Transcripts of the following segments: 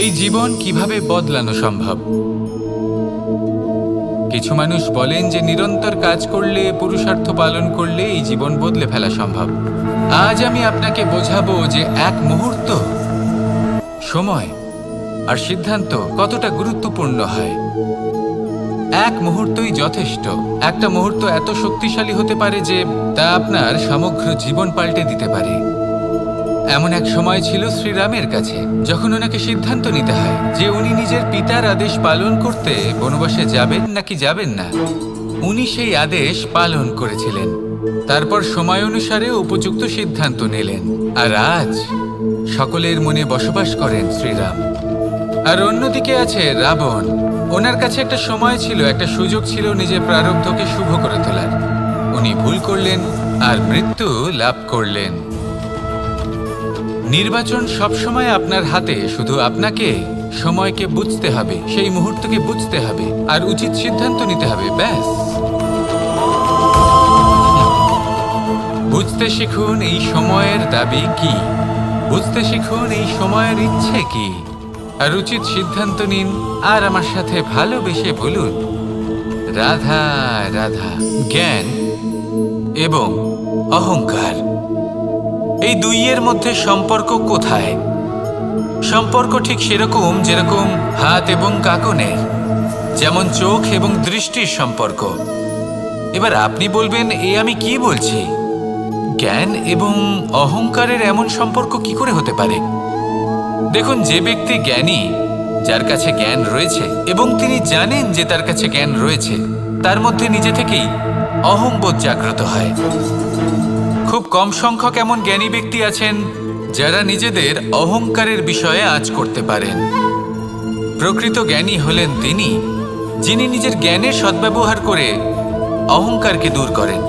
এই জীবন কিভাবে বদলানো সম্ভব? কিছু মানুষ বলেন যে নিরন্তর কাজ করলে, পুরুষার্থ পালন করলে এই জীবন বদলে ফেলা সম্ভব। আজ আমি আপনাকে বোঝাবো যে এক মুহূর্ত, সময় আর সিদ্ধান্ত কতটা গুরুত্বপূর্ণ হয়। এক মুহূর্তই যথেষ্ট। একটা মুহূর্ত এত শক্তিশালী হতে পারে যে তা আপনার সমগ্র জীবন পাল্টে দিতে পারে। এমন এক সময় ছিল শ্রীরামের কাছে, যখন ওনাকে সিদ্ধান্ত নিতে হয় যে উনি নিজের পিতার আদেশ পালন করতে বনবাসে যাবেন নাকি যাবেন না। উনি সেই আদেশ পালন করেছিলেন। তারপর সময় অনুসারে উপযুক্ত সিদ্ধান্ত নিলেন। আর আজ সকলের মনে বসবাস করেন শ্রীরাম। আর অন্যদিকে আছে রাবণ। ওনার কাছে একটা সময় ছিল, একটা সুযোগ ছিল নিজের প্রারব্ধকে শুভ করে তোলার। উনি ভুল করলেন আর মৃত্যু লাভ করলেন। নির্বাচন সবসময় আপনার হাতে, শুধু আপনাকে সময়কে বুঝতে হবে, সেই মুহূর্তকে বুঝতে হবে আর উচিত সিদ্ধান্ত নিতে হবে। ব্যাস, বুঝতে শিখুন এই সময়ের দাবি কি, বুঝতে শিখুন এই সময়ের ইচ্ছে কি, আর উচিত সিদ্ধান্ত নিন। আর আমার সাথে ভালোবেসে বলুন, রাধা রাধা। জ্ঞান এবং অহংকার, এই দুইয়ের মধ্যে সম্পর্ক কোথায়? সম্পর্ক ঠিক সেরকম যেরকম হাত এবং কাঁকনের, যেমন চোখ এবং দৃষ্টির সম্পর্ক। এবার আপনি বলবেন, এ আমি কি বলছি? জ্ঞান এবং অহংকারের এমন সম্পর্ক কি করে হতে পারে? দেখুন, যে ব্যক্তি জ্ঞানী, যার কাছে জ্ঞান রয়েছে এবং তিনি জানেন যে তার কাছে জ্ঞান রয়েছে, তার মধ্যে নিজে থেকেই অহংবোধ জাগ্রত হয়। খুব কম সংখ্যক এমন জ্ঞানী ব্যক্তি আছেন যারা নিজেদের অহংকারের বিষয়ে আঁচ করতে পারেন। প্রকৃত জ্ঞানী হলেন তিনি, যিনি নিজের জ্ঞানের সদ্ব্যবহার করে অহংকারকে দূর করেন।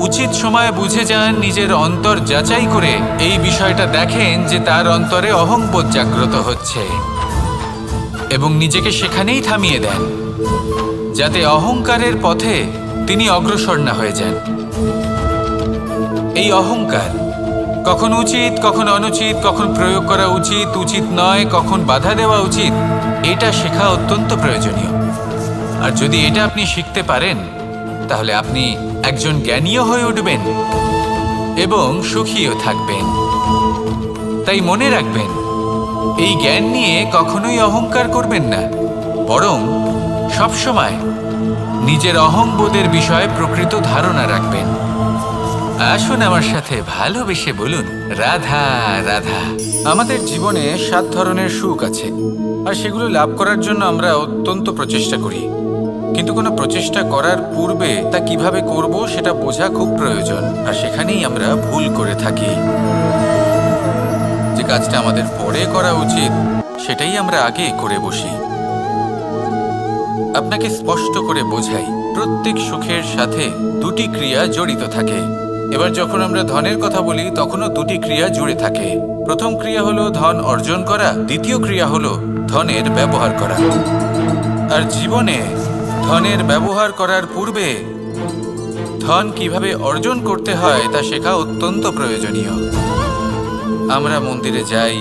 উচিত সময়ে বুঝে যান, নিজের অন্তর যাচাই করে এই বিষয়টা দেখেন যে তার অন্তরে অহংবোধ জাগ্রত হচ্ছে এবং নিজেকে সেখানেই থামিয়ে দেন, যাতে অহংকারের পথে তিনি অগ্রসর না হয়ে যান। এই অহংকার কখন উচিত, কখন অনুচিত, কখন প্রয়োগ করা উচিত, উচিত নয়, কখন বাধা দেওয়া উচিত, এটা শেখা অত্যন্ত প্রয়োজনীয়। আর যদি এটা আপনি শিখতে পারেন, তাহলে আপনি একজন জ্ঞানীও হয়ে উঠবেন এবং সুখীও থাকবেন। তাই মনে রাখবেন, এই জ্ঞান নিয়ে কখনোই অহংকার করবেন না, বরং সবসময় নিজের অহংবোধের বিষয়ে প্রকৃত ধারণা রাখবেন। আসুন আমার সাথে ভালোবেসে বলুন, রাধা রাধা। আমাদের জীবনে 7 ধরনের সুখ আছে, আর সেগুলো লাভ করার জন্য আমরা অত্যন্ত প্রচেষ্টা করি। কিন্তু কোনো প্রচেষ্টা করার পূর্বে তা কিভাবে করব সেটা বোঝা খুব প্রয়োজন। আর সেখানেই আমরা ভুল করে থাকি। যে কাজটা আমাদের পরে করা উচিত, সেটাই আমরা আগে করে বসি। আপনাকে স্পষ্ট করে বোঝাই, প্রত্যেক সুখের সাথে 2টি ক্রিয়া জড়িত থাকে। এবার যখন আমরা ধনের কথা বলি, তখনও 2টি ক্রিয়া জুড়ে থাকে। প্রথম ক্রিয়া হলো ধন অর্জন করা, দ্বিতীয় ক্রিয়া হলো ধনের ব্যবহার করা। আর জীবনে ধনের ব্যবহার করার পূর্বে ধন কিভাবে অর্জন করতে হয় তা শেখা অত্যন্ত প্রয়োজনীয়। আমরা মন্দিরে যাই,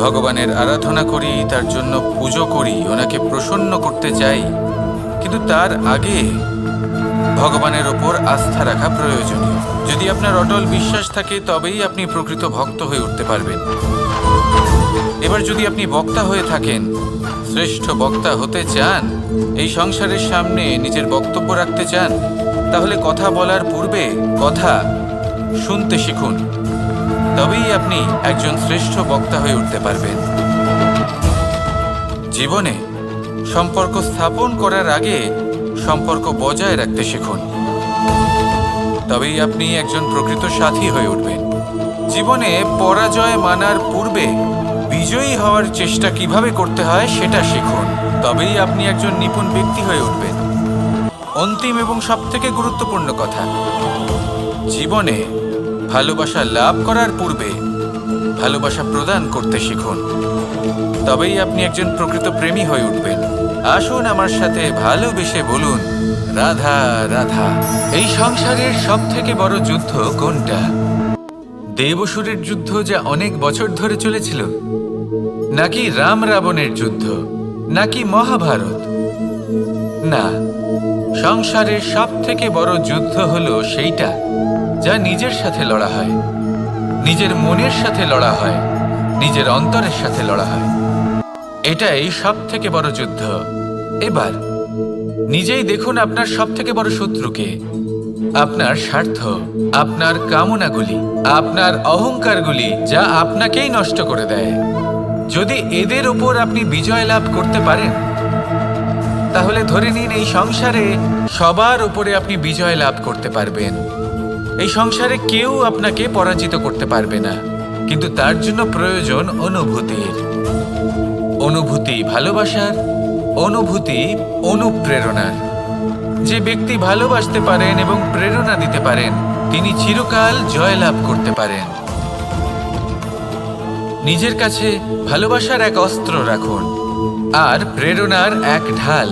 ভগবানের আরাধনা করি, তার জন্য পুজো করি, ওনাকে প্রসন্ন করতে চাই, কিন্তু তার আগে ভগবানের ওপর আস্থা রাখা প্রয়োজনীয়। যদি আপনার অটল বিশ্বাস থাকে, তবেই আপনি প্রকৃত ভক্ত হয়ে উঠতে পারবেন। এবার যদি আপনি বক্তা হয়ে থাকেন, শ্রেষ্ঠ বক্তা হতে চান, এই সংসারের সামনে নিজের বক্তব্য রাখতে চান, তাহলে কথা বলার পূর্বে কথা শুনতে শিখুন। তবেই আপনি একজন শ্রেষ্ঠ বক্তা হয়ে উঠতে পারবেন। জীবনে সম্পর্ক স্থাপন করার আগে সম্পর্ক বজায় রাখতে শিখুন। তবেই আপনি একজন প্রকৃত সাথী হয়ে উঠবেন। জীবনে পরাজয় মানার পূর্বে বিজয়ী হওয়ার চেষ্টা কিভাবে করতে হয় সেটা শিখুন। তবেই আপনি একজন নিপুণ ব্যক্তি হয়ে উঠবেন। অন্তিম এবং সবথেকে গুরুত্বপূর্ণ কথা, জীবনে ভালোবাসা লাভ করার পূর্বে ভালোবাসা প্রদান করতে শিখুন। তবেই আপনি একজন প্রকৃত প্রেমী হয়ে উঠবেন। আসুন আমার সাথে ভালোবেসে বলুন, রাধা রাধা। এই সংসারের সবথেকে বড় যুদ্ধ কোনটা? দেব অসুরের যুদ্ধ, যা অনেক বছর ধরে চলেছিল, নাকি রাম রাবণের যুদ্ধ, নাকি মহাভারত? না, সংসারের সব থেকে বড় যুদ্ধ হলো সেইটা যা নিজের সাথে লড়া হয়, নিজের মনের সাথে লড়া হয়, নিজের অন্তরের সাথে লড়া হয়। এটাই সব থেকে বড় যুদ্ধ। এবার নিজেই দেখুন আপনার সব থেকে বড় শত্রুকে। আপনার স্বার্থ, আপনার কামনাগুলি, আপনার অহংকারগুলি, যা আপনাকেই নষ্ট করে দেয়। যদি এদের ওপর আপনি বিজয় লাভ করতে পারেন, তাহলে ধরে নিন এই সংসারে সবার উপরে আপনি বিজয় লাভ করতে পারবেন। এই সংসারে কেউ আপনাকে পরাজিত করতে পারবে না। কিন্তু তার জন্য প্রয়োজন অনুভূতির। অনুভূতি ভালোবাসার, অনুভূতি অনুপ্রেরণার। যে ব্যক্তি ভালোবাসতে পারেন এবং প্রেরণা দিতে পারেন, তিনি চিরকাল জয়লাভ করতে পারেন। নিজের কাছে ভালোবাসার এক অস্ত্র রাখুন আর প্রেরণার এক ঢাল।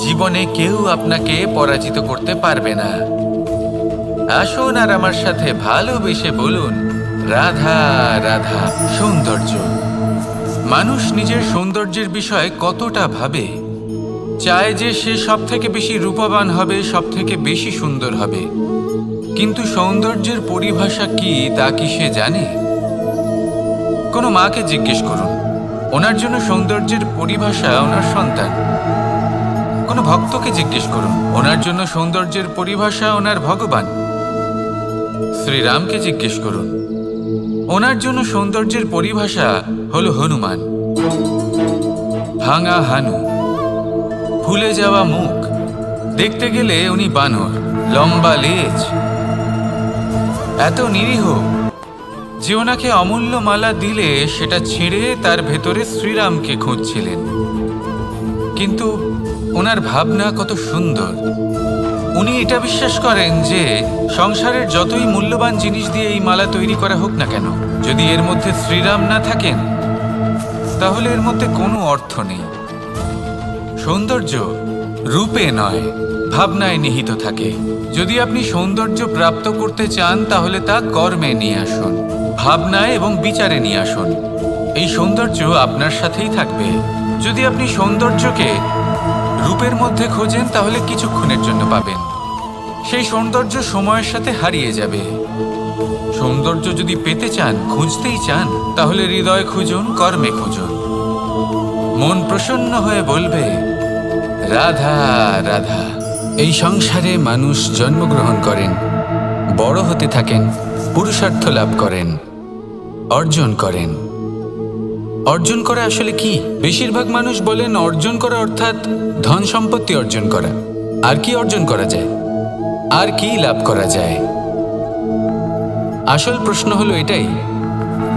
জীবনে কেউ আপনাকে পরাজিত করতে পারবে না। আসুন আর আমার সাথে ভালোবেসে বলুন, রাধা রাধা। সৌন্দর্য। মানুষ নিজের সৌন্দর্যের বিষয়ে কতটা ভাবে, চায় যে সে সব থেকে বেশি রূপবান হবে, সব থেকে বেশি সুন্দর হবে। কিন্তু সৌন্দর্যের পরিভাষা কি তা কি সে জানে? কোনো মাকে জিজ্ঞেস করুন, ওনার জন্য সৌন্দর্যের পরিভাষা ওনার সন্তান। কোনো ভক্তকে জিজ্ঞেস করুন, ওনার জন্য সৌন্দর্যের পরিভাষা ওনার ভগবান। শ্রীরামকে জিজ্ঞেস করুন, ওনার জন্য সৌন্দর্যের পরিভাষা হলো হনুমান। ভাঙা হানু, ফুলে যাওয়া মুখ, দেখতে গেলে উনি বানর, লম্বা লেজ, এত নিরীহ যে ওনাকে অমূল্য মালা দিলে সেটা ছিঁড়ে তার ভেতরে শ্রীরামকে খুঁজছিলেন। কিন্তু ওনার ভাবনা কত সুন্দর। উনি এটা বিশ্বাস করেন যে সংসারের যতই মূল্যবান জিনিস দিয়ে এই মালা তৈরি করা হোক না কেন, যদি এর মধ্যে শ্রীরাম না থাকেন তাহলে এর মধ্যে কোনো অর্থ নেই। সৌন্দর্য রূপে নয়, ভাবনায় নিহিত থাকে। যদি আপনি সৌন্দর্য প্রাপ্ত করতে চান তাহলে তা কর্মে নিয়ে আসুন, ভাবনায় এবং বিচারে নিয়ে আসুন। এই সৌন্দর্য আপনার সাথেই থাকবে। যদি আপনি সৌন্দর্যকে রূপের মধ্যে খোঁজেন তাহলে কিছুক্ষণের জন্য পাবেন, সেই সৌন্দর্য সময়ের সাথে হারিয়ে যাবে। সৌন্দর্য যদি পেতে চান, খুঁজতেই চান, তাহলে হৃদয় খুঁজুন, কর্মে খুঁজুন। মন প্রসন্ন হয়ে বলবে, রাধা রাধা। এই সংসারে মানুষ জন্মগ্রহণ করেন, বড় হতে থাকেন, পুরুষার্থ লাভ করেন, অর্জন করেন। অর্জন করা আসলে কি? বেশিরভাগ মানুষ বলেন অর্জন করা অর্থাৎ ধন সম্পত্তি অর্জন করা। আর কি অর্জন করা যায়? আর কি লাভ করা যায়? আসল প্রশ্ন হলো এটাই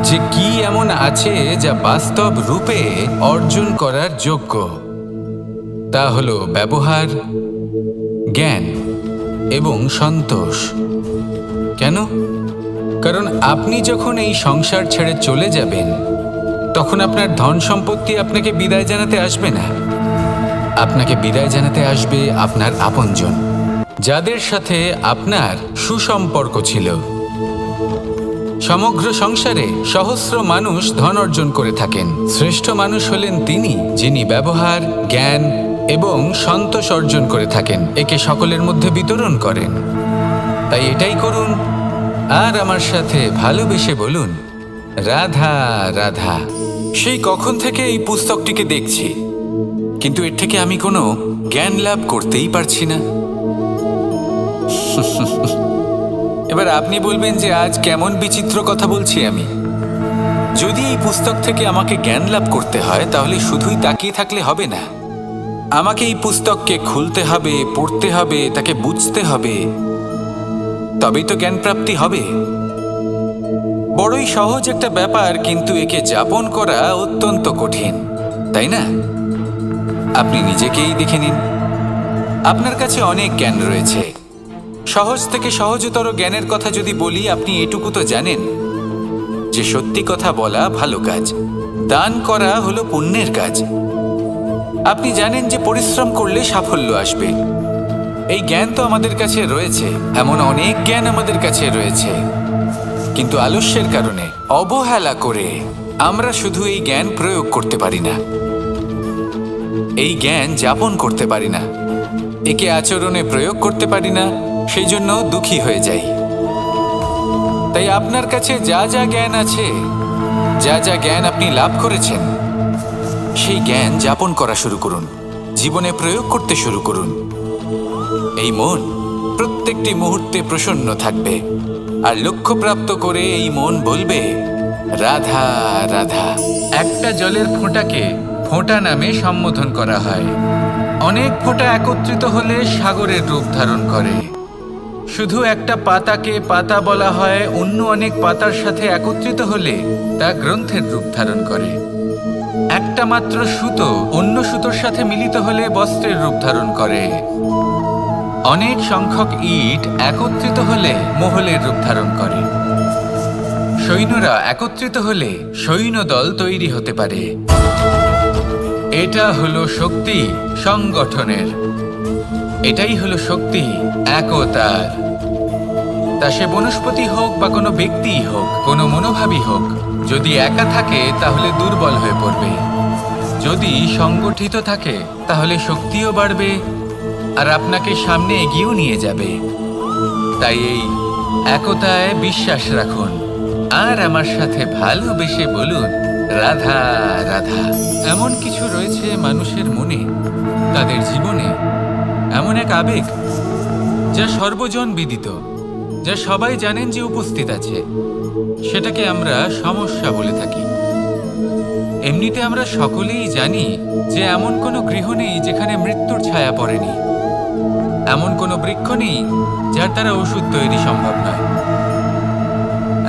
যে কি এমন আছে যা বাস্তব রূপে অর্জন করার যোগ্য। তা হলো ব্যবহার, জ্ঞান এবং সন্তোষ। কেন? কারণ আপনি যখন এই সংসার ছেড়ে চলে যাবেন তখন আপনার ধন সম্পত্তি আপনাকে বিদায় জানাতে আসবে না। আপনাকে বিদায় জানাতে আসবে আপনার আপনজন, যাদের সাথে আপনার সুসম্পর্ক ছিল। সমগ্র সংসারে সহস্র মানুষ ধন অর্জন করে থাকেন। শ্রেষ্ঠ মানুষ হলেন তিনি যিনি ব্যবহার, জ্ঞান এবং সন্তোষ অর্জন করে থাকেন, একে সকলের মধ্যে বিতরণ করেন। তাই এটাই করুন আর আমার সাথে ভালোবেসে বলুন, রাধা রাধা। সেই কখন থেকে এই পুস্তকটিকে দেখছি, কিন্তু এর থেকে আমি কোনো জ্ঞান লাভ করতেই পারছি না। এবার আপনি বলবেন যে আজ কেমন বিচিত্র কথা বলছি আমি। যদি এই পুস্তক থেকে আমাকে জ্ঞান লাভ করতে হয় তাহলে শুধুই তাকিয়ে থাকলে হবে না। আমাকে এই পুস্তককে খুলতে হবে, পড়তে হবে, তাকে বুঝতে হবে, তবেই তো জ্ঞান প্রাপ্তি হবে। বড়ই সহজ একটা ব্যাপার, কিন্তু একে যাপন করা অত্যন্ত কঠিন, তাই না? আপনি নিজেকেই দেখে নিন। আপনার কাছে অনেক জ্ঞান রয়েছে। সহজ থেকে সহজতর জ্ঞানের কথা যদি বলি, আপনি এটুকু তো জানেন যে সত্যি কথা বলা ভালো কাজ, দান করা হলো পুণ্যের কাজ। আপনি জানেন যে পরিশ্রম করলে সাফল্য আসবে। এই জ্ঞান তো আমাদের কাছে রয়েছে, এমন অনেক জ্ঞান আমাদের কাছে রয়েছে, কিন্তু আলস্যের কারণে, অবহেলা করে আমরা শুধু এই জ্ঞান প্রয়োগ করতে পারি না, এই জ্ঞান যাপন করতে পারি না, একে আচরণে প্রয়োগ করতে পারি না, সেই জন্য দুঃখী হয়ে যাই। তাই আপনার কাছে যা যা জ্ঞান আছে, যা যা জ্ঞান আপনি লাভ করেছেন, সেই জ্ঞান যাপন করা শুরু করুন, জীবনে প্রয়োগ করতে শুরু করুন। এই মন প্রত্যেকটি মুহূর্তে প্রসন্ন থাকবে, আর লক্ষ্যপ্রাপ্ত করে এই মন বলবে রাধা রাধা। একটা জলের ফোঁটাকে ফোঁটা নামে সম্বোধন করা হয়। অনেক ফোঁটা একত্রিত হলে সাগরের রূপ ধারণ করে। শুধু একটা পাতাকে পাতা বলা হয়, অন্য অনেক পাতার সাথে একত্রিত হলে তা গ্রন্থের রূপ ধারণ করে। একটা মাত্র সুতো অন্য সুতোর সাথে মিলিত হলে বস্ত্রের রূপ ধারণ করে। অনেক সংখ্যক ইট একত্রিত হলে মহলের রূপ ধারণ করে। সৈন্যরা একত্রিত হলে সৈন্যদল তৈরি হতে পারে। এটা হলো শক্তি সংগঠনের, এটাই হলো শক্তি একতার। তা সে বনস্পতি হোক বা কোনো ব্যক্তিই হোক, কোনো মনোভাবই হোক, যদি একা থাকে তাহলে দুর্বল হয়ে পড়বে। যদি সংগঠিত থাকে তাহলে শক্তিও বাড়বে আর আপনাকে সামনে এগিয়েও নিয়ে যাবে। তাই এই একতায় বিশ্বাস রাখুন আর আমার সাথে ভালোবেসে বলুন রাধা রাধা। এমন কিছু রয়েছে মানুষের মনে, তাদের জীবনে এমন এক আবেগ যা সর্বজন বিদিত, যা সবাই জানেন যে উপস্থিত আছে। সেটাকে আমরা সমস্যা বলে থাকি। এমনিতে আমরা সকলেই জানি যে এমন কোনো গৃহ নেই যেখানে মৃত্যুর ছায়া পড়েনি, এমন কোনো বৃক্ষ নেই যার দ্বারা ওষুধ তৈরি সম্ভব নয়,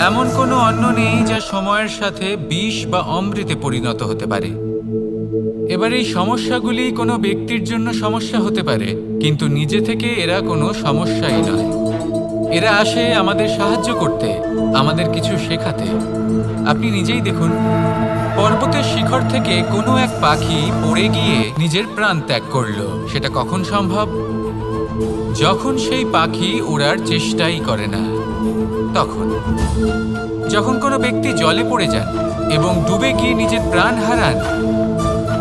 এমন কোনো অন্ন নেই যা সময়ের সাথে বিষ বা অমৃতে পরিণত হতে পারে। এবার এই সমস্যাগুলি কোনো ব্যক্তির জন্য সমস্যা হতে পারে, কিন্তু নিজে থেকে এরা কোনো সমস্যাই নয়। এরা আসে আমাদের সাহায্য করতে, আমাদের কিছু শেখাতে। আপনি নিজেই দেখুন, পর্বতের শিখর থেকে কোনো এক পাখি পড়ে গিয়ে নিজের প্রাণ ত্যাগ করলো। সেটা কখন সম্ভব? যখন সেই পাখি ওড়ার চেষ্টাই করে না। তখন যখন কোনো ব্যক্তি জলে পড়ে যান এবং ডুবে গিয়ে নিজের প্রাণ হারান,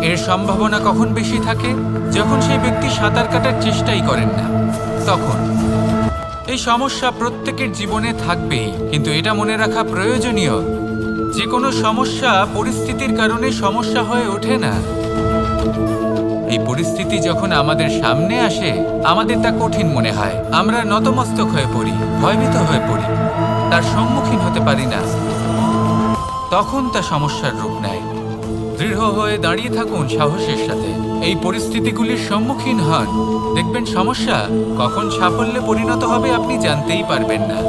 এর সম্ভাবনা কখন বেশি থাকে? যখন সেই ব্যক্তি সাঁতার কাটার চেষ্টাই করেন না। তখন এই সমস্যা প্রত্যেকের জীবনে থাকবেই, কিন্তু এটা মনে রাখা প্রয়োজনীয় যে কোনো সমস্যা পরিস্থিতির কারণে সমস্যা হয়ে ওঠে না। এই পরিস্থিতি যখন আমাদের সামনে আসে, আমাদের তা কঠিন মনে হয়, আমরা নতমস্তক হয়ে পড়ি, ভয়ভীত হয়ে পড়ি, তার সম্মুখীন হতে পারি না। তখন তা সমস্যার রূপ নেয়। দৃঢ় হয়ে দাঁড়িয়ে থাকুন সাহসের সাথে, এই পরিস্থিতিগুলির সম্মুখীন হন, দেখবেন সমস্যা কখন সাফল্যে পরিণত হবে আপনি জানতেই পারবেন না।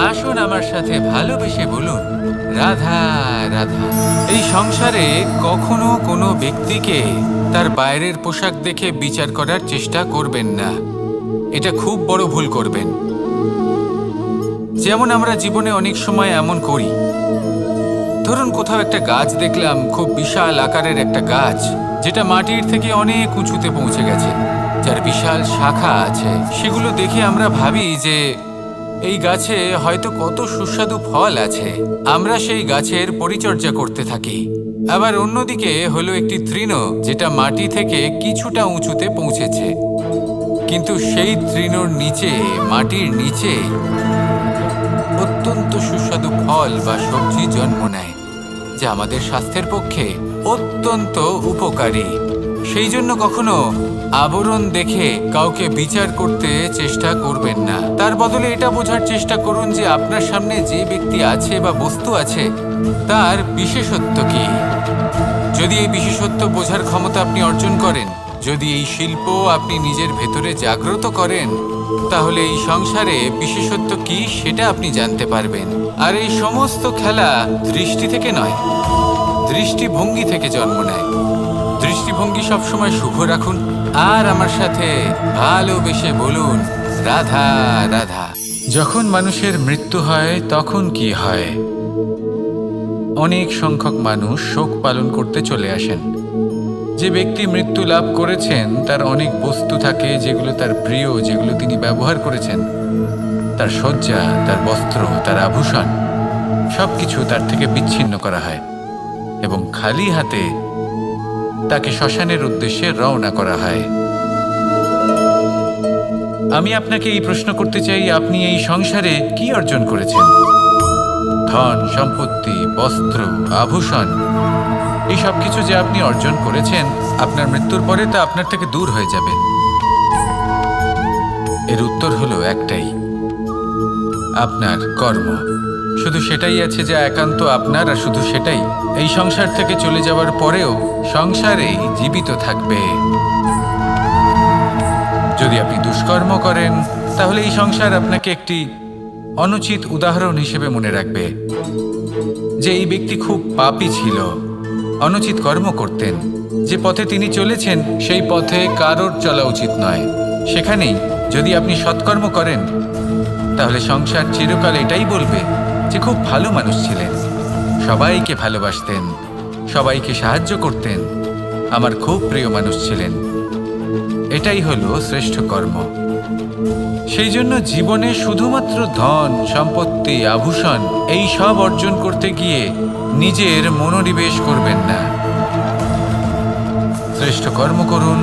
আসুন আমার সাথে ভালোবেসে বলুন রাধা রাধা। এই সংসারে কখনো কোনো ব্যক্তিকে তার বাইরের পোশাক দেখে বিচার করার চেষ্টা করবেন না, এটা খুব বড় ভুল করবেন। যেমন আমরা জীবনে অনেক সময় এমন করি, ধরুন কোথাও একটা গাছ দেখলাম, খুব বিশাল আকারের একটা গাছ, যেটা মাটির থেকে অনেক উঁচুতে পৌঁছে গেছে, যার বিশাল শাখা আছে। সেগুলো দেখে আমরা ভাবি যে এই গাছে হয়তো কত সুস্বাদু ফল আছে, আমরা সেই গাছের পরিচর্যা করতে থাকি। আবার অন্যদিকে হলো একটি তৃণ, যেটা মাটি থেকে কিছুটা উঁচুতে পৌঁছেছে, কিন্তু সেই তৃণর নিচে, মাটির নিচে অত্যন্ত সুস্বাদু ফল বা সবজি জন্ম নেয়, যা আমাদের স্বাস্থ্যের পক্ষে অত্যন্ত উপকারী। সেই জন্য কখনো আবরণ দেখে কাউকে বিচার করতে চেষ্টা করবেন না। তার বদলে এটা বোঝার চেষ্টা করুন যে আপনার সামনে যে ব্যক্তি আছে বা বস্তু আছে তার বিশেষত্ব কি। যদি এই বিশেষত্ব বোঝার ক্ষমতা আপনি অর্জন করেন, যদি এই শিল্প আপনি নিজের ভেতরে জাগ্রত করেন, তাহলে এই সংসারে বিশেষত্ব কি সেটা আপনি জানতে পারবেন। আর এই সমস্ত খেলা দৃষ্টি থেকে নয়, দৃষ্টিভঙ্গি থেকে জন্ম নেয়। দৃষ্টিভঙ্গি সবসময় শুভ রাখুন আর আমার সাথে ভালোবেসে বলুন রাধা রাধা। যখন মানুষের মৃত্যু হয় তখন কি হয়? অনেক সংখ্যক মানুষ শোক পালন করতে চলে আসেন। যে ব্যক্তি মৃত্যু লাভ করেছেন তার অনেক বস্তু থাকে যেগুলো তার প্রিয়, যেগুলো তিনি ব্যবহার করেছেন। তার শয্যা, তার বস্ত্র, তার আভূষণ সবকিছু তার থেকে বিচ্ছিন্ন করা হয়। এবং খালি হাতে তাকে শ্মশানের উদ্দেশ্যে রওনা করা হয়। আমি আপনাকে এই প্রশ্ন করতে চাই, আপনি এই সংসারে কি অর্জন করেছেন? ধন, সম্পত্তি, বস্ত্র, আভূষণ, এই সব কিছু যে আপনি অর্জন করেছেন, আপনার মৃত্যুর পরে তা আপনার থেকে দূর হয়ে যাবে। এর উত্তর হলো একটাই, আপনার কর্ম। শুধু সেটাই আছে যা একান্ত আপনার, আর শুধু সেটাই এই সংসার থেকে চলে যাওয়ার পরেও সংসারেই জীবিত থাকবে। যদি আপনি দুষ্কর্ম করেন, তাহলে এই সংসার আপনাকে একটি অনুচিত উদাহরণ হিসেবে মনে রাখবে যে এই ব্যক্তি খুব পাপী ছিল, অনুচিত কর্ম করতেন। যে পথে তিনি চলেছেন সেই পথে কারোর চলা উচিত নয়। সেখানেই যদি আপনি সৎকর্ম করেন, তাহলে সংসার চিরকাল এটাই বলবে যে খুব ভালো মানুষ ছিলেন, সবাইকে ভালোবাসতেন, সবাইকে সাহায্য করতেন, আমার খুব প্রিয় মানুষ ছিলেন। এটাই হলো শ্রেষ্ঠ কর্ম। সেই জন্য জীবনে শুধুমাত্র ধন, সম্পত্তি, আভূষণ এই সব অর্জন করতে গিয়ে নিজের মনোনিবেশ করবেন না। শ্রেষ্ঠ কর্ম করুন।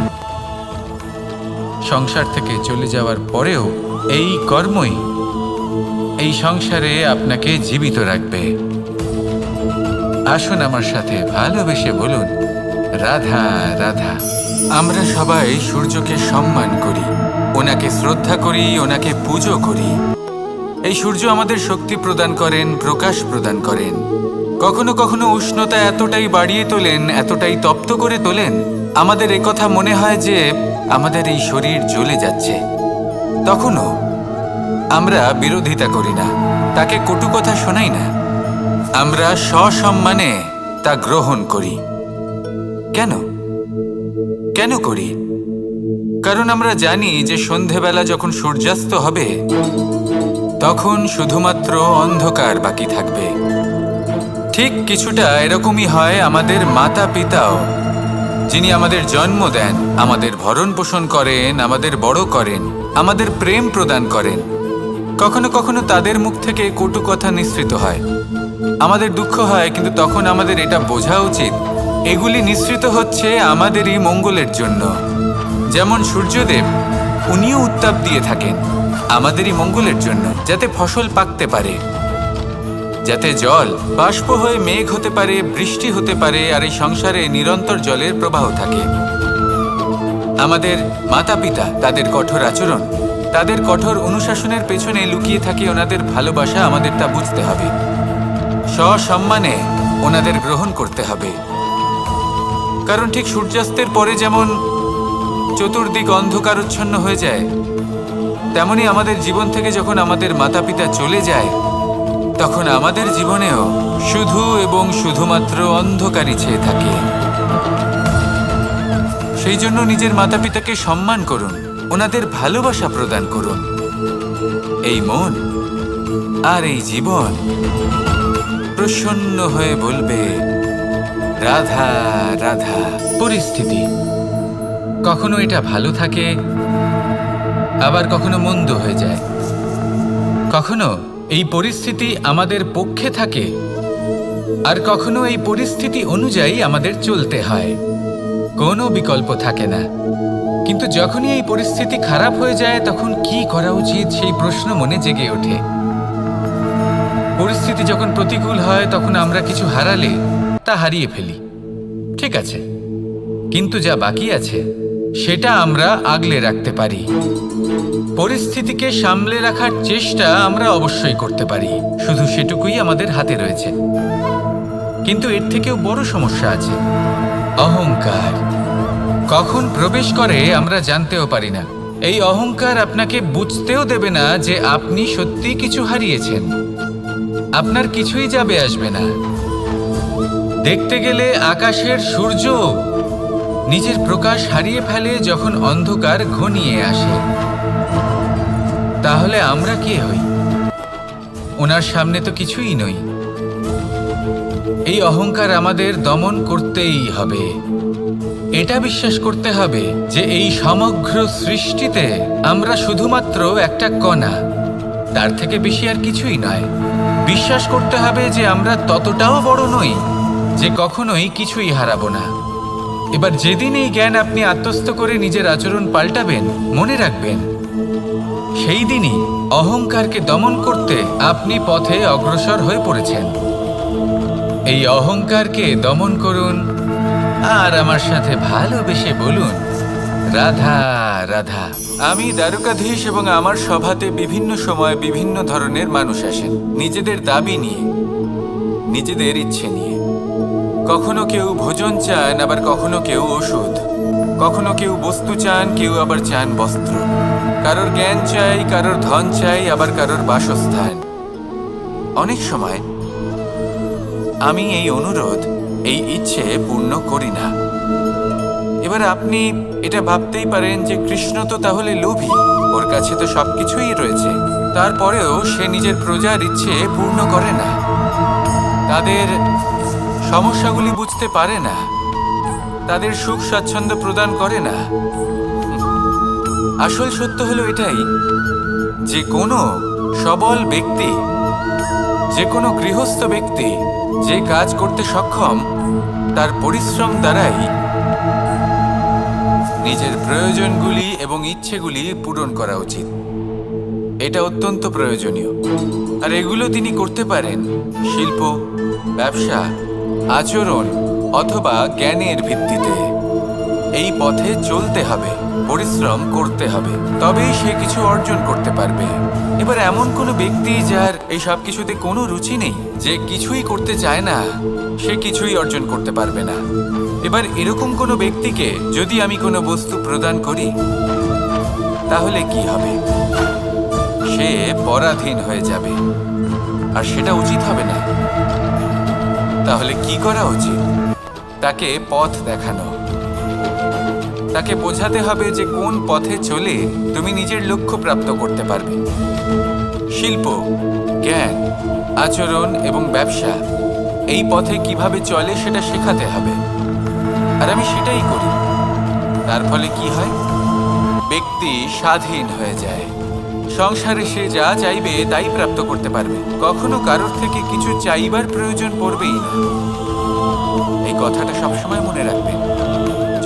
সংসার থেকে চলে যাওয়ার পরেও এই কর্মই এই সংসারে আপনাকে জীবিত রাখবে। আসুন আমার সাথে ভালোবেসে বলুন, রাধা রাধা। আমরা সবাই সূর্যকে সম্মান করি, ওনাকে শ্রদ্ধা করি, ওনাকে পুজো করি। এই সূর্য আমাদের শক্তি প্রদান করেন, প্রকাশ প্রদান করেন। কখনো কখনো উষ্ণতা এতটাই বাড়িয়ে তোলেন, এতটাই তপ্ত করে তোলেন, আমাদের একথা মনে হয় যে আমাদের এই শরীর জ্বলে যাচ্ছে। তখনও আমরা বিরোধিতা করি না, তাকে কটু কথা শোনাই না, আমরা সসম্মানে তা গ্রহণ করি। কেন কেন করি? কারণ আমরা জানি যে সন্ধেবেলা যখন সূর্যাস্ত হবে, তখন শুধুমাত্র অন্ধকার বাকি থাকবে। ঠিক কিছুটা এরকমই হয় আমাদের মাতা পিতাও, যিনি আমাদের জন্ম দেন, আমাদের ভরণ পোষণ করেন, আমাদের বড় করেন, আমাদের প্রেম প্রদান করেন। কখনো কখনো তাদের মুখ থেকে কটু কথা নিঃসৃত হয়, আমাদের দুঃখ হয়, কিন্তু তখন আমাদের এটা বোঝা উচিত এগুলি নিঃসৃত হচ্ছে আমাদেরই মঙ্গলের জন্য। যেমন সূর্যদেব, উনিও উত্তাপ দিয়ে থাকেন আমাদেরই মঙ্গলের জন্য, যাতে ফসল পাকতে পারে, যাতে জল বাষ্প হয়ে মেঘ হতে পারে, বৃষ্টি হতে পারে, আর এই সংসারে নিরন্তর জলের প্রবাহ থাকে। আমাদের মাতা পিতা, তাদের কঠোর আচরণ, তাদের কঠোর অনুশাসনের পেছনে লুকিয়ে থাকে ওনাদের ভালোবাসা। আমাদের তা বুঝতে হবে, সসম্মানে ওনাদের গ্রহণ করতে হবে। কারণ ঠিক সূর্যাস্তের পরে যেমন চতুর্দিক অন্ধকারচ্ছন্ন হয়ে যায়, তেমনি আমাদের জীবন থেকে যখন আমাদের মাতা পিতা চলে যায়, তখন আমাদের জীবনেও শুধু এবং শুধুমাত্র অন্ধকারই ছেয়ে থাকে। সেই জন্য নিজের মাতা পিতাকে সম্মান করুন, ওনাদের ভালোবাসা প্রদান করুন। এই মন আর এই জীবন প্রসন্ন হয়ে বলবে, রাধা রাধা। পরিস্থিতি কখনো এটা ভালো থাকে, আবার কখনো মন্দ হয়ে যায়। কখনো এই পরিস্থিতি আমাদের পক্ষে থাকে, আর কখনো এই পরিস্থিতি অনুযায়ী আমাদের চলতে হয়। কোনো বিকল্প থাকে না। কিন্তু যখনই এই পরিস্থিতি খারাপ হয়ে যায়, তখন কি করা উচিত সেই প্রশ্ন মনে জেগে ওঠে। পরিস্থিতি যখন প্রতিকূল হয়, তখন আমরা কিছু হারালে তা হারিয়ে ফেলি, ঠিক আছে, কিন্তু যা বাকি আছে সেটা আমরা আগলে রাখতে পারি। পরিস্থিতিকে সামলে রাখার চেষ্টা আমরা অবশ্যই করতে পারি, শুধু সেটুকুই আমাদের হাতে রয়েছে। কিন্তু এর থেকেও বড় সমস্যা আছে, অহংকার। কখন প্রবেশ করে আমরা জানতেও পারি না। এই অহংকার আপনাকে বুঝতেও দেবে না যে আপনি সত্যি কিছু হারিয়েছেন। আপনার কিছুই যাবে আসবে না। দেখতে গেলে আকাশের সূর্য নিজের প্রকাশ হারিয়ে ফেলে যখন অন্ধকার ঘনিয়ে আসে। তাহলে আমরা কে হই? ওনার সামনে তো কিছুই নই। এই অহংকার আমাদের দমন করতেই হবে। এটা বিশ্বাস করতে হবে যে এই সমগ্র সৃষ্টিতে আমরা শুধুমাত্র একটা কণা, তার থেকে বেশি আর কিছুই নয়। বিশ্বাস করতে হবে যে আমরা ততটাও বড় নই যে কখনোই কিছুই হারাবো না। এবার যেদিন এই জ্ঞান আপনি আত্মস্থ করে নিজের আচরণ পাল্টাবেন, মনে রাখবেন সেই দিনই অহংকারকে দমন করতে আপনি পথে অগ্রসর হয়ে পড়েছেন। এই অহংকারকে দমন করুন আর আমার সাথে ভালোবেসে বলুন, রাধা রাধা। আমি দ্বারকাধীশ এবং আমার সভাতে বিভিন্ন সময় বিভিন্ন ধরনের মানুষ আসেন, নিজেদের দাবি নিয়ে, নিজেদের ইচ্ছে নিয়ে। কখনো কেউ ভোজন চান, আবার কখনো কেউ ওষুধ, কখনো কেউ বস্তু চান, কেউ আবার চান বস্ত্র। কারোর জ্ঞান চাই, কারোর ধন চাই, আবার কারোর বাসস্থান। অনেক সময় আমি এই অনুরোধ, এই ইচ্ছে পূর্ণ করি না। এবার আপনি এটা ভাবতেই পারেন যে কৃষ্ণ তো তাহলে লোভী, ওর কাছে তো সবকিছুই রয়েছে, তারপরেও সে নিজের প্রজার ইচ্ছে পূর্ণ করে না, তাদের সমস্যাগুলি বুঝতে পারে না, তাদের সুখ স্বাচ্ছন্দ্য প্রদান করে না। আসল সত্য হলো এটাই যে কোনো সবল ব্যক্তি, যে কোনো গৃহস্থ ব্যক্তি যে কাজ করতে সক্ষম, তার পরিশ্রম দ্বারাই নিজের প্রয়োজনগুলি এবং ইচ্ছেগুলি পূরণ করা উচিত। এটা অত্যন্ত প্রয়োজনীয়। আর এগুলো তিনি করতে পারেন শিল্প, ব্যবসা, আচরণ অথবা জ্ঞানের ভিত্তিতে। এই পথে চলতে হবে, পরিশ্রম করতে হবে, তবেই সে কিছু অর্জন করতে পারবে। এবার এমন কোনো ব্যক্তি যার এই সব কিছুতে কোনো রুচি নেই, যে কিছুই করতে চায় না, সে কিছুই অর্জন করতে পারবে না। এবার এরকম কোনো ব্যক্তিকে যদি আমি কোনো বস্তু প্রদান করি, তাহলে কি হবে? সে পরাধীন হয়ে যাবে, আর সেটা উচিত হবে না। তাহলে কি করা উচিত? তাকে পথ দেখানো, তাকে বোঝাতে হবে যে কোন পথে চলে তুমি নিজের লক্ষ্য প্রাপ্ত করতে পারবে। শিল্প, জ্ঞান, আচরণ এবং ব্যবসা, এই পথে কিভাবে চলে সেটা শেখাতে হবে। আর আমি সেটাই করি। তার ফলে কি হয়? ব্যক্তি স্বাধীন হয়ে যায়। সংসারে সে যা চাইবে তাই প্রাপ্ত করতে পারবে, কখনো কারোর থেকে কিছু চাইবার প্রয়োজন পড়বেই না। এই কথাটা সবসময় মনে রাখবেন।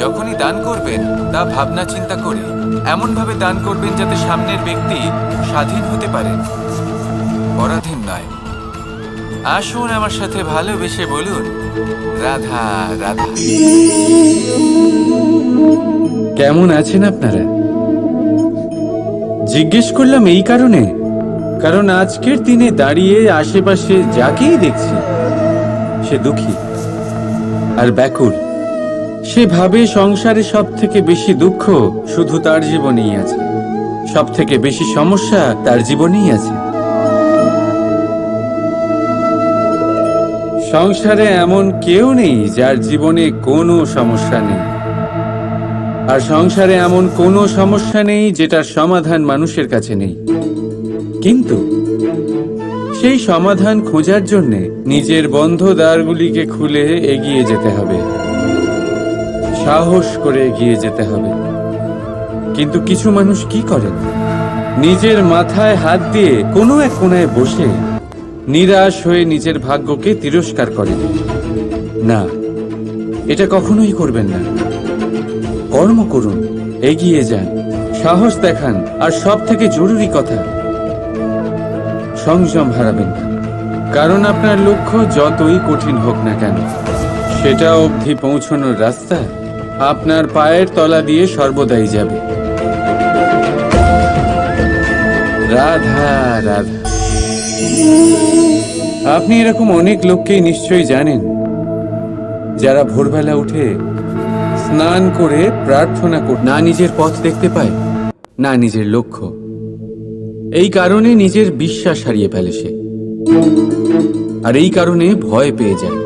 যখনই দান করবেন তা ভাবনা চিন্তা করে এমনভাবে দান করবেন যাতে সামনের ব্যক্তি স্বাধীন হতে পারেন, পরাধীন নয়। আসুন আমার সাথে ভালোবেসে বলুন, রাধা রাধা। কেমন আছেন আপনারা? জিজ্ঞেস করলাম এই কারণে, কারণ আজকের দিনে দাঁড়িয়ে আশেপাশে যাকেই দেখছি সে দুঃখী আর ব্যাকুল। সে ভাবে সংসারে সব থেকে বেশি দুঃখ শুধু তার জীবনেই আছে, সব থেকে বেশি সমস্যা তার জীবনেই আছে। সংসারে এমন কেউ নেই যার জীবনে কোনো সমস্যা নেই, আর সংসারে এমন কোনো সমস্যা নেই যেটার সমাধান মানুষের কাছে নেই। কিন্তু সেই সমাধান খোঁজার জন্যে নিজের বন্ধ দ্বারগুলিকে খুলে এগিয়ে যেতে হবে, সাহস করে এগিয়ে যেতে হবে। কিন্তু কিছু মানুষ কি করেন? নিজের মাথায় হাত দিয়ে কোনো এক কোণায় বসে নিরাশ হয়ে নিজের ভাগ্যকে তিরস্কার করেন। না, এটা কখনোই করবেন না। কর্ম করুন, এগিয়ে যান, সাহস দেখান, আর সব থেকে জরুরি কথা, সংযম হারাবেন না। কারণ আপনার লক্ষ্য যতই কঠিন হোক না কেন, সেটা অবধি পৌঁছানোর রাস্তা আপনার পায়ের তলা দিয়ে সর্বদাই যাবে। রাধা রাধা। আপনি এরকম অনেক লোককেই নিশ্চয়ই জানেন যারা ভোরবেলা উঠে স্নান করে প্রার্থনা করে না নিজের পথ দেখতে পায়, না নিজের লক্ষ্য। এই কারণে নিজের বিশ্বাস হারিয়ে ফেলে সে, আর এই কারণে ভয় পেয়ে যায়।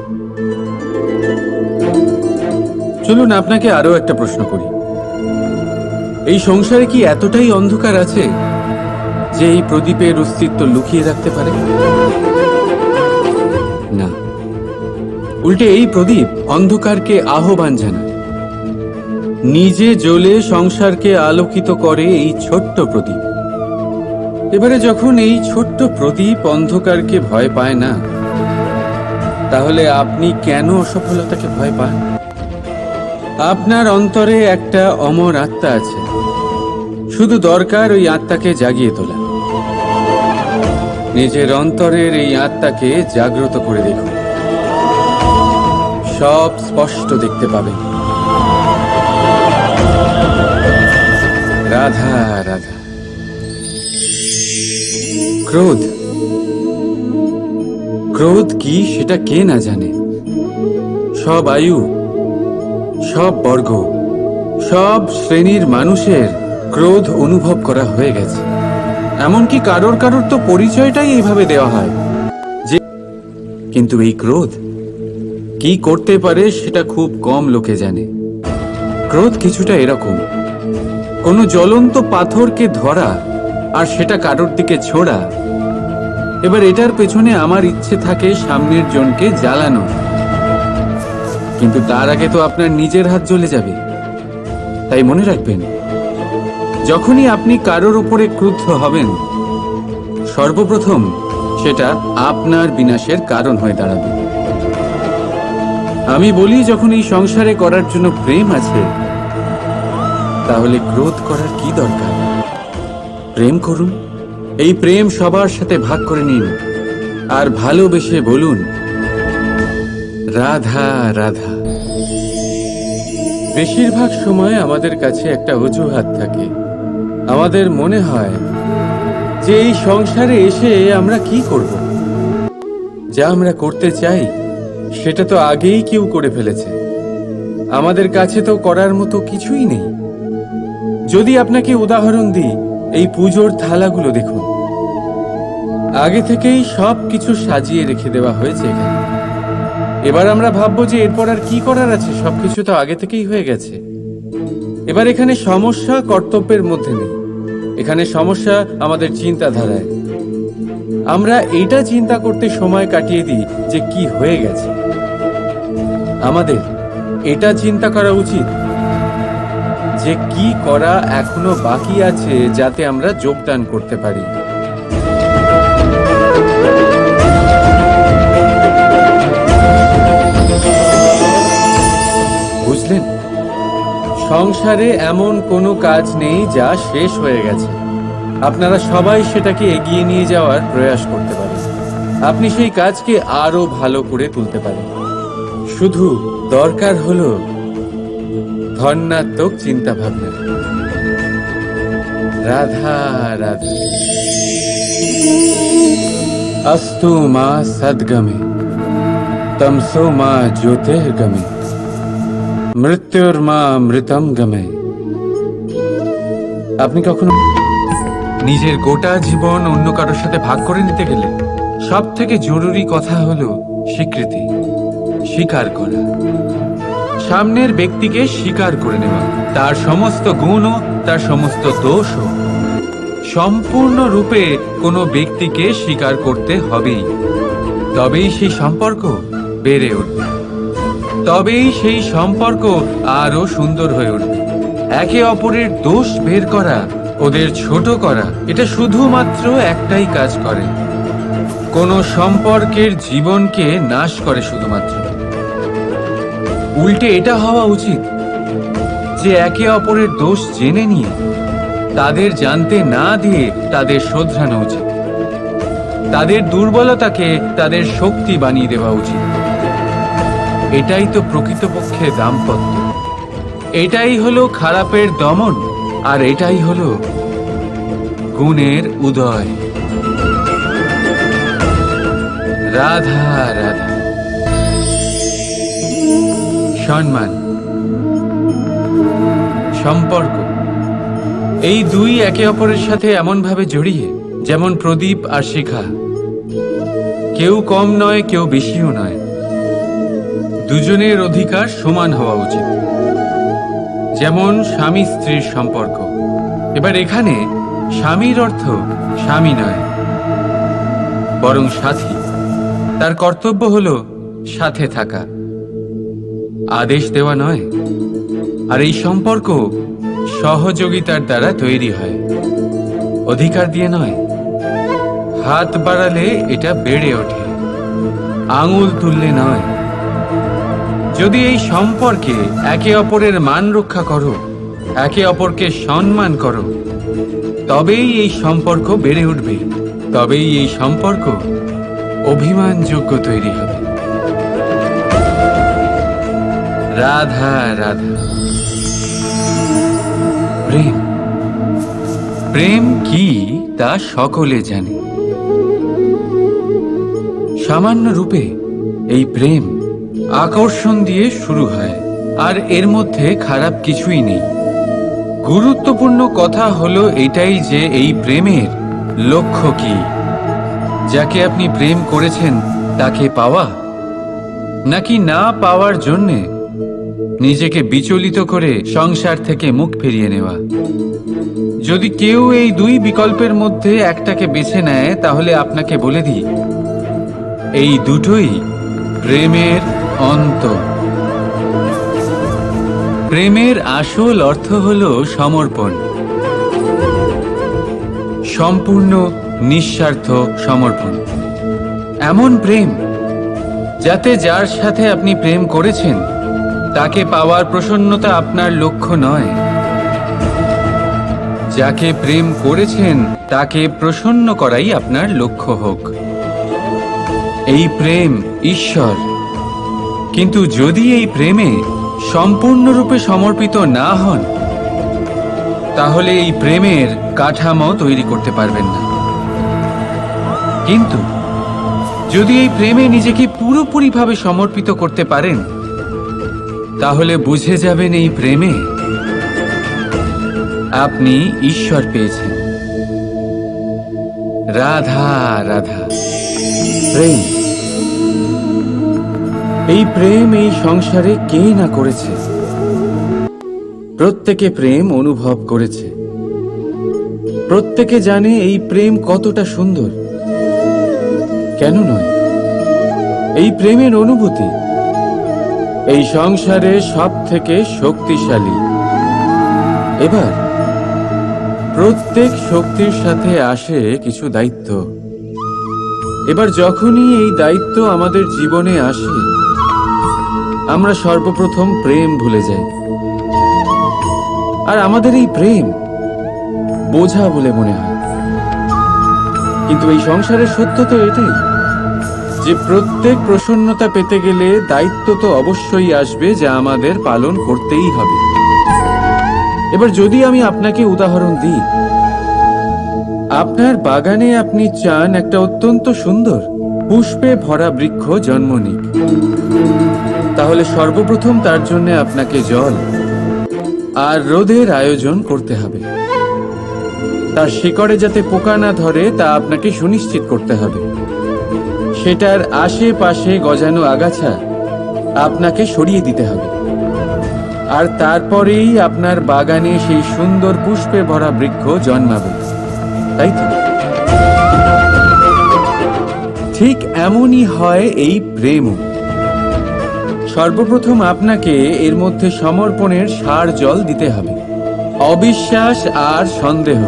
চলুন আপনাকে আরো একটা প্রশ্ন করি। এই সংসারে কি এতটাই অন্ধকার আছে যে এই প্রদীপের অস্তিত্ব লুকিয়ে রাখতে পারে? না, উল্টে এই প্রদীপ অন্ধকারকে আহ্বান জানায়। নিজে জ্বলে সংসারকে আলোকিত করে এই ছোট্ট প্রদীপ। এবারে যখন এই ছোট্ট প্রদীপ অন্ধকারকে ভয় পায় না, তাহলে আপনি কেন অসফলতাকে ভয় পান? আপনার অন্তরে একটা অমর আত্মা আছে, শুধু দরকার ওই আত্মাকে জাগিয়ে তোলা। নিজের অন্তরের এই আত্মাকে জাগ্রত করে দেখুন, সব স্পষ্ট দেখতে পাবেন। রাধা রাধা। ক্রোধ, ক্রোধ কি সেটা কে না জানে? সব আয়ু, সব বর্গ, সব শ্রেণীর মানুষের ক্রোধ অনুভব করা হয়ে গেছে। এমনকি কারোর কারোর তো পরিচয়টাই এইভাবে দেওয়া হয় যে, কিন্তু এই ক্রোধ কি করতে পারে সেটা খুব কম লোকে জানে। ক্রোধ কিছুটা এরকম, কোনো জ্বলন্ত পাথরকে ধরা আর সেটা কারোর দিকে ছোড়া। এবার এটার পেছনে আমার ইচ্ছে থাকে সামনের জনকে জ্বালানো, কিন্তু তার আগে তো আপনার নিজের হাত জ্বলে যাবে। তাই মনে রাখবেন, যখনই আপনি কারোর উপরে ক্রুদ্ধ হবেন, সর্বপ্রথম সেটা আপনার বিনাশের কারণ হয়ে দাঁড়াবে। আমি বলি, যখন এই সংসারে করার জন্য প্রেম আছে, তাহলে ক্রোধ করার কি দরকার? প্রেম করুন, এই প্রেম সবার সাথে ভাগ করে নিন আর ভালোবেসে বলুন, রাধা রাধা। বেশিরভাগ সময় আমাদের কাছে একটা অজুহাত থাকে। আমাদের মনে হয় যে এই সংসারে এসে আমরা কি করব? যা আমরা করতে চাই সেটা তো আগেই কেউ করে ফেলেছে। আমাদের কাছে তো করার মতো কিছুই নেই। যদি আপনাকে উদাহরণ দিই, এই পুজোর থালাগুলো দেখুন, আগে থেকেই সব কিছু সাজিয়ে রেখে দেওয়া হয়েছে এখানে। এবার আমরা ভাববো যে এরপর আর কি করার আছে, সবকিছু তো আগে থেকেই হয়ে গেছে। এবার এখানে সমস্যা কর্তব্যের মধ্যে নেই, এখানে সমস্যা আমাদের চিন্তাধারায়। আমরা এটা চিন্তা করতে সময় কাটিয়ে দিই যে কি হয়ে গেছে। আমাদের এটা চিন্তা করা উচিত যে কি করা এখনো বাকি আছে, যাতে আমরা যোগদান করতে পারি। বুঝলেন, সংসারে এমন কোনো কাজ নেই যা শেষ হয়ে গেছে। আপনারা সবাই সেটাকে এগিয়ে নিয়ে যাওয়ার প্রয়াস করতে পারেন। আপনি সেই কাজকে আরো ভালো করে তুলতে পারেন। শুধু দরকার হলো ধন্যাত্মক চিন্তা ভাবনা। রাধা রাধা। अस्तु मा सद्गमे तमसो मा ज्योतिर्गमे মৃত্যুর্মা মৃতম গমে। আপনি কখনো নিজের গোটা জীবন অন্য কারোর সাথে ভাগ করে নিতে গেলে সব থেকে জরুরি কথা হলো স্বীকৃতি, স্বীকার করা। সামনের ব্যক্তিকে স্বীকার করে নেওয়া, তার সমস্ত গুণও তার সমস্ত দোষও। সম্পূর্ণরূপে কোনো ব্যক্তিকে স্বীকার করতে হবেই, তবেই সেই সম্পর্ক বেড়ে উঠবে, তবেই সেই সম্পর্ক আরো সুন্দর হয়ে উঠবে। একে অপরের দোষ বের করা, ওদের ছোট করা, এটা শুধুমাত্র একটাই কাজ করে, কোন সম্পর্কের জীবনকে নাশ করে শুধুমাত্র। উল্টে এটা হওয়া উচিত যে একে অপরের দোষ জেনে নিয়ে তাদের জানতে না দিয়ে তাদের শোধরানো উচিত। তাদের দুর্বলতাকে তাদের শক্তি বানিয়ে দেওয়া উচিত। এটাই তো প্রকৃতপক্ষে দাম্পত্য। এটাই হলো খারাপের দমন, আর এটাই হলো গুণের উদয়। রাধা রাধা। সম্মান, সম্পর্ক, এই দুই একে অপরের সাথে এমন ভাবে জড়িয়ে, যেমন প্রদীপ আর শিখা। কেউ কম নয়, কেউ বেশিও নয়। দুজনের অধিকার সমান হওয়া উচিত, যেমন স্বামী স্ত্রীর সম্পর্ক। এবার এখানে স্বামীর অর্থ স্বামী নয়, বরং সাথী। তার কর্তব্য হলো সাথে থাকা, আদেশ দেওয়া নয়। আর এই সম্পর্ক সহযোগিতার দ্বারা তৈরি হয়, অধিকার দিয়ে নয়। হাত বাড়ালে এটা বেড়ে ওঠে, আঙুল তুললে নয়। যদি এই সম্পর্কে একে অপরের মান রক্ষা করো, একে অপরকে সম্মান করো, তবেই এই সম্পর্ক বেড়ে উঠবে, তবেই এই সম্পর্ক অভিমানযোগ্য তৈরি হবে। রাধা রাধা। প্রেম, প্রেম কি তা সকলে জানে। সামান্য রূপে এই প্রেম আকর্ষণ দিয়ে শুরু হয়, আর এর মধ্যে খারাপ কিছুই নেই। গুরুত্বপূর্ণ কথা হলো এটাই যে এই প্রেমের লক্ষ্য কি। যাকে আপনি প্রেম করেছেন তাকে পাওয়া, নাকি না পাওয়ার জন্যে নিজেকে বিচলিত করে সংসার থেকে মুখ ফিরিয়ে নেওয়া। যদি কেউ এই দুই বিকল্পের মধ্যে একটাকে বেছে নেয়, তাহলে আপনাকে বলে দিই, এই দুটোই প্রেমের অন্ত। প্রেমের আসল অর্থ হলো সমর্পণ, সম্পূর্ণ নিঃস্বার্থ সমর্পণ। এমন প্রেম যাতে যার সাথে আপনি প্রেম করেছেন তাকে পাওয়ার প্রসন্নতা আপনার লক্ষ্য নয়, যাকে প্রেম করেছেন তাকে প্রসন্ন করাই আপনার লক্ষ্য হোক। এই প্রেম ঈশ্বর। কিন্তু যদি এই প্রেমে সম্পূর্ণরূপে সমর্পিত না হন, তাহলে এই প্রেমের কাঠামো তৈরি করতে পারবেন না। কিন্তু যদি এই প্রেমে নিজেকে পুরোপুরিভাবে সমর্পিত করতে পারেন, তাহলে বুঝে যাবেন এই প্রেমে আপনি ঈশ্বর পেয়েছেন। রাধা রাধা। প্রেম, এই প্রেম এই সংসারে কে না করেছে। প্রত্যেকে প্রেম অনুভব করেছে, প্রত্যেকে জানে এই প্রেম কতটা সুন্দর। কেন নয়, এই প্রেমের অনুভূতি এই সংসারে সব থেকে শক্তিশালী। এবার প্রত্যেক শক্তির সাথে আসে কিছু দায়িত্ব। এবার যখনই এই দায়িত্ব আমাদের জীবনে আসে, আমরা সর্বপ্রথম প্রেম ভুলে যাই। আর আমাদের এই প্রেম বোঝা বলে মনে হয়। কিন্তু এই সংসারের সত্য তো এটাই যে প্রত্যেক প্রসন্নতা পেতে গেলে দায়িত্ব তো অবশ্যই আসবে, যা আমাদের পালন করতেই হবে। এবার যদি আমি আপনাকে উদাহরণ দিই, আপনার বাগানে আপনি চান একটা অত্যন্ত সুন্দর পুষ্পে ভরা বৃক্ষ জন্ম নিক, তাহলে সর্বপ্রথম তার জন্য আপনাকে জল আর রোদের আয়োজন করতে হবে। তার শিকড়ে যাতে পোকা না ধরে তা আপনাকে সুনিশ্চিত করতে হবে। সেটার আশেপাশে গজানো আগাছা আপনাকে সরিয়ে দিতে হবে। আর তারপরেই আপনার বাগানে সেই সুন্দর পুষ্পে ভরা বৃক্ষ জন্মাবে, তাই তো? ঠিক এমনই হয় এই প্রেমও। সর্বপ্রথম আপনাকে এর মধ্যে সমর্পণের সার জল দিতে হবে। অবিশ্বাস আর সন্দেহ,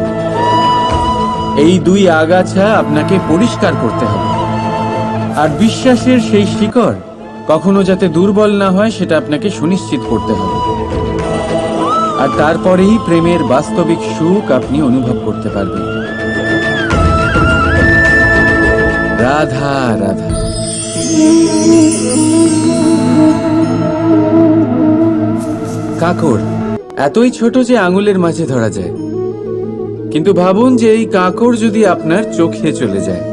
এই দুই আগাছা আপনাকে পরিষ্কার করতে হবে। আর বিশ্বাসের সেই শিকড় কখনো যাতে দুর্বল না হয়, সেটা আপনাকে সুনিশ্চিত করতে হবে। আর তারপরেই প্রেমের বাস্তবিক সুখ আপনি অনুভব করতে পারবেন। রাধা রাধা। কাঁকড় এতই ছোট যে আঙুলের মাঝে ধরা যায়, কিন্তু ভাবুন যে এই কাঁকড় যদি আপনার চোখে চলে যায়,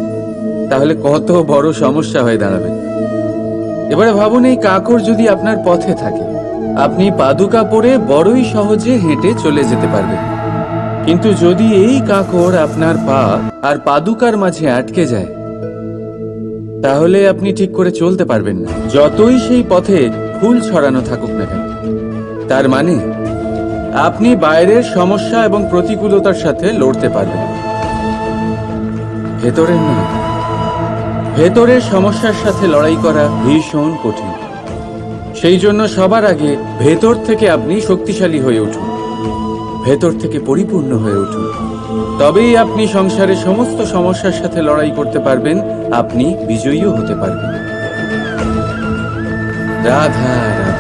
তাহলে কত বড় সমস্যা হয়ে দাঁড়াবে। এবারে ভাবুন এই কাঁকড় যদি আপনার পথে থাকে, আপনি পাদুকা পরে বড়ই সহজে হেঁটে চলে যেতে পারবেন। কিন্তু যদি এই কাঁকড় আপনার পা আর পাদুকার মাঝে আটকে যায়, তাহলে আপনি ঠিক করে চলতে পারবেন না, যতই সেই পথে ফুল ছড়ানো থাকুক না কেন। তার মানে আপনি বাইরের সমস্যা এবং প্রতিকূলতার সাথে লড়তে পারবেন, ভেতরের নয়। ভেতরের সমস্যার সাথে লড়াই করা ভীষণ কঠিন। সেই জন্য সবার আগে ভেতর থেকে আপনি শক্তিশালী হয়ে উঠুন, ভেতর থেকে পরিপূর্ণ হয়ে উঠুন। তবেই আপনি সংসারের সমস্ত সমস্যার সাথে লড়াই করতে পারবেন, আপনি বিজয়ীও হতে পারবেন। রাধা রাধা।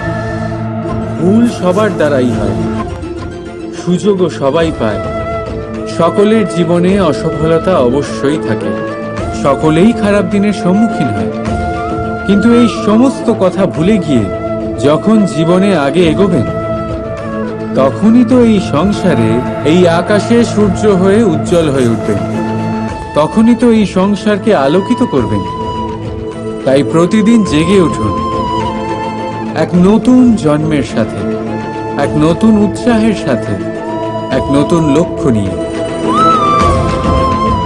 ভুল সবার দ্বারাই হয়, সুযোগও সবাই পায়। সকলের জীবনে অসফলতা অবশ্যই থাকে, সকলেই খারাপ দিনের সম্মুখীন হয়। কিন্তু এই সমস্ত কথা ভুলে গিয়ে যখন জীবনে আগে এগোবেন, তখনই তো এই সংসারে, এই আকাশে সূর্য হয়ে উজ্জ্বল হয়ে উঠবেন, তখনই তো এই সংসারকে আলোকিত করবেন। তাই প্রতিদিন জেগে উঠুন এক নতুন জন্মের সাথে, এক নতুন উৎসাহের সাথে, এক নতুন লক্ষ্য নিয়ে।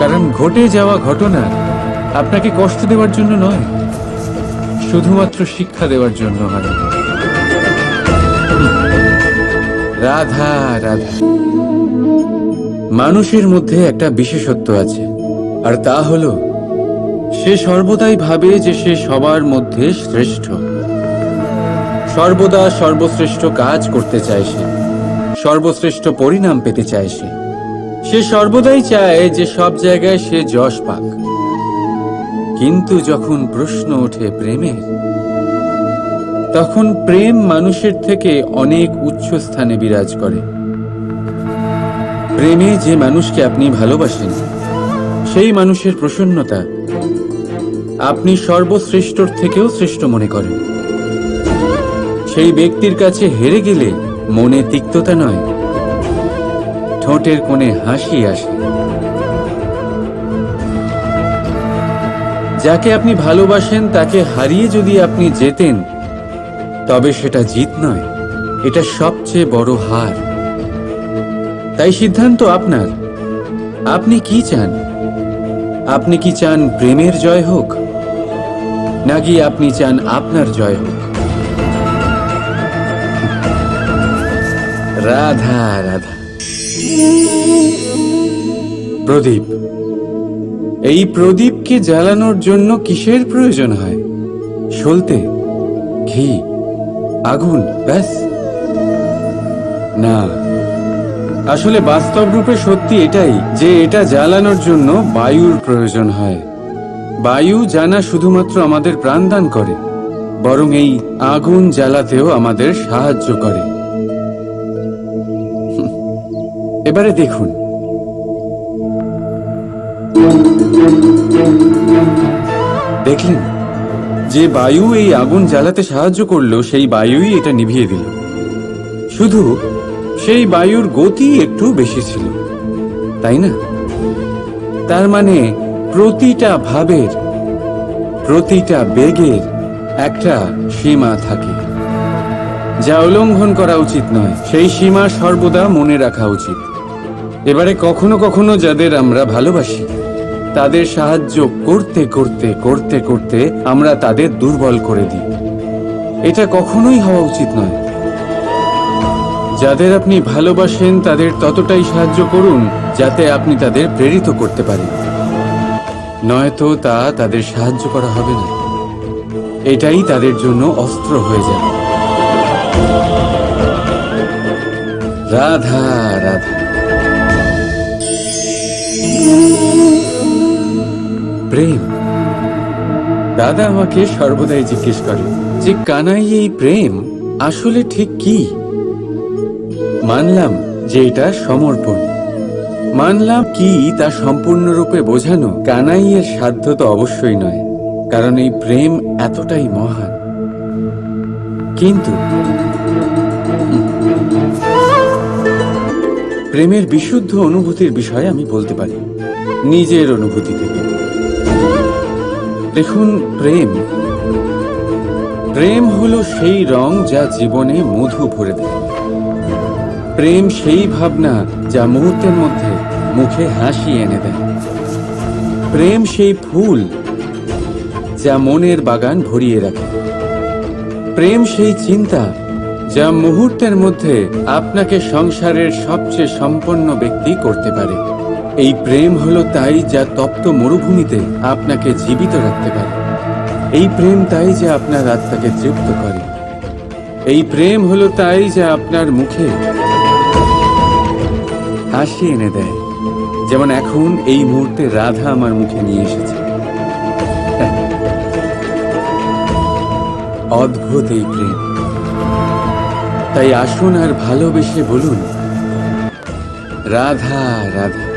কারণ ঘটে যাওয়া ঘটনা আপনাকে কষ্ট দেওয়ার জন্য নয়, শুধুমাত্র শিক্ষা দেওয়ার জন্য হয়। রাধা রাধা। মানুষের মধ্যে একটা বিশেষত্ব আছে, আর তা হলো সে সর্বদাই ভাবে যে সে সবার মধ্যে শ্রেষ্ঠ। সর্বদা সর্বশ্রেষ্ঠ কাজ করতে চায় সে, সর্বশ্রেষ্ঠ পরিণাম পেতে চায় সে। সে সর্বদাই চায় যে সব জায়গায় সে যশ পাক। কিন্তু যখন প্রশ্ন ওঠে প্রেমের, তখন প্রেম মানুষের থেকে অনেক উচ্চ স্থানে বিরাজ করে। প্রেমে যে মানুষকে আপনি ভালোবাসেন, সেই মানুষের প্রসন্নতা আপনি সর্বশ্রেষ্ঠর থেকেও শ্রেষ্ঠ মনে করেন। সেই ব্যক্তির কাছে হেরে গেলে মনে তিক্ততা নয়, ঠোঁটের কোণে হাসি আসে। যাকে আপনি ভালোবাসেন তাকে হারিয়ে যদি আপনি জেতেন, তবে সেটা জিত নয়, এটা সবচেয়ে বড় হার। তাই সিদ্ধান্ত আপনার। আপনি কি চান? আপনি কি চান প্রেমের জয় হোক, নাকি আপনি চান আপনার জয় হোক? রাধা রাধা। প্রদীপ, এই প্রদীপকে জ্বালানোর জন্য কিসের প্রয়োজন হয়? সলতে, ঘি, আগুন, ব্যাস? না, আসলে বাস্তব রূপে সত্যি এটাই যে এটা জ্বালানোর জন্য বায়ুর প্রয়োজন হয়। বায়ু জানা শুধুমাত্র আমাদের প্রাণদান করে, বরং এই আগুন জ্বালাতেও আমাদের সাহায্য করে। এবারে দেখুন, দেখলেন যে বায়ু এই আগুন জ্বালাতে সাহায্য করলো, সেই বায়ুই এটা নিভিয়ে দিল। শুধু সেই বায়ুর গতি একটু বেশি ছিল, তাই না? তার মানে প্রতিটা ভাবের, প্রতিটা বেগের একটা সীমা থাকে, যা উল্লঙ্ঘন করা উচিত নয়। সেই সীমা সর্বদা মনে রাখা উচিত। এবারে কখনো কখনো যাদের আমরা ভালোবাসি, তাদের সাহায্য করতে করতে করতে করতে আমরা তাদের দুর্বল করে দিই। এটা কখনোই হওয়া উচিত নয়। যাদের আপনি ভালোবাসেন তাদের ততটাই সাহায্য করুন যাতে আপনি তাদের প্রেরিত করতে পারেন, নয়তো তা তাদের সাহায্য করা হবে না। এটাই তাদের জন্য অস্ত্র হয়ে যাবে। রাধা রাধা। প্রেম। দাদা আমাকে সর্বদাই জিজ্ঞেস করে যে কানাই, এই প্রেম আসলে ঠিক কি? মানলাম যে এটা সমর্পণ, মানলাম কি তা সম্পূর্ণরূপে বোঝানো কানাইয়ের সাধ্য তো অবশ্যই নয়, কারণ এই প্রেম এতটাই মহান। কিন্তু প্রেমের বিশুদ্ধ অনুভূতির বিষয়ে আমি বলতে পারি নিজের অনুভূতি থেকে। দেখুন, প্রেম হলো সেই রং যা জীবনে মধু ভরে দেয়। প্রেম সেই ভাবনা যা মুহূর্তের মধ্যে মুখে হাসি এনে দেয়। প্রেম সেই ফুল যা মনের বাগান ভরিয়ে রাখে। প্রেম সেই চিন্তা যা মুহূর্তের মধ্যে আপনাকে সংসারের সবচেয়ে সম্পন্ন ব্যক্তি করতে পারে। এই প্রেম হলো তাই যা তপ্ত মরুভূমিতে আপনাকে জীবিত রাখতে পারে। এই প্রেম তাই যা আপনার আত্মাকে তৃপ্ত করে। এই প্রেম হলো তাই যা আপনার মুখে হাসি এনে দেয়, যেমন এখন এই মুহূর্তে রাধা আমার মুখে নিয়ে এসেছে। অদ্ভুত এই প্রেম। তাই আসুন আর ভালোবেসে বলুন, রাধা রাধা।